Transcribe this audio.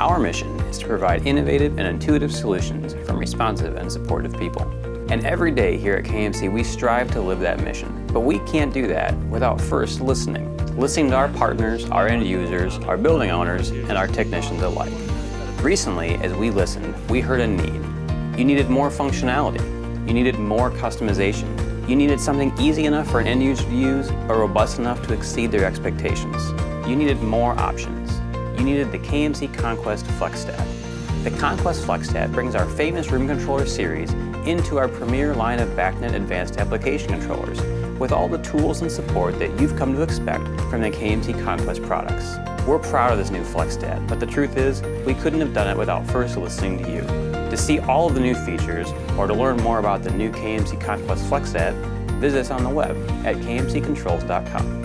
Our mission is to provide innovative and intuitive solutions from responsive and supportive people. And every day here at KMC, we strive to live that mission. But we can't do that without first listening. Listening to our partners, our end users, our building owners, and our technicians alike. Recently, as we listened, we heard a need. You needed more functionality. You needed more customization. You needed something easy enough for an end user to use, but robust enough to exceed their expectations. You needed more options. You needed the KMC Conquest FlexStat. The Conquest FlexStat brings our famous room controller series into our premier line of BACnet advanced application controllers with all the tools and support that you've come to expect from the KMC Conquest products. We're proud of this new FlexStat, but the truth is, we couldn't have done it without first listening to you. To see all of the new features, or to learn more about the new KMC Conquest FlexStat, visit us on the web at kmccontrols.com.